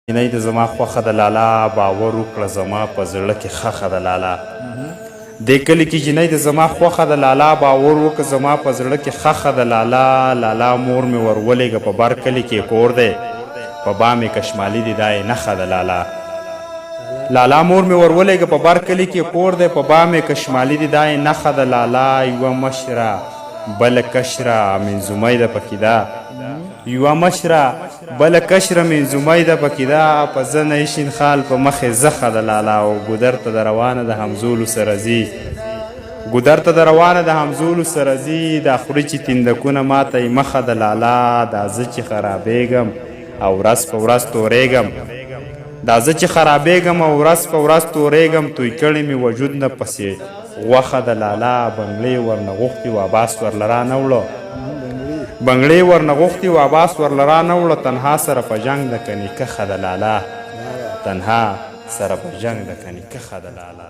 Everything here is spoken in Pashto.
جنۍ د زما خوښه د لالا باور وکړه زما په زړه کې خښه د لالا دې کلي کې جنۍ د زما خوښه د لالا باور وکړه زما په زړه کې خښه د لالا لالا مور مې ورولېږه په بر کلي کې کور دی په با مې کشمالي دی دا یې نښه د لالا لالا مور مې ورولېږه په بر کلي کې کور دی په با مې کشمالي دی دا یې نښه د لالا یوه مشره بله کشره منظومۍ ده پکې ده یوه مشره بله کشره منظومۍ ده پکې ده په زنه شین خال په مخې زخه د لالا او ګودر ته د روانه د همزولو سره ځي ګودر ته د روانه د همزولو سره ځي دا خوري چې تندکونه ماته یې مخه د لالا دا زه چې خرابېږم او ورځ په ورځ تورېږم دا زه چې خرابېږم او ورځ په ورځ تورېږم توی کړی مې وجود نه پسې غوښه د لالا بنګلې ورنه غوښتي و عباس ورله رانه وړه بنګړې ورنه غوښتي و عباس ورله رانه وړه تنها سره په جنګ د کني کښه د لالا تنها سره په جنګ د کني کښه د لالا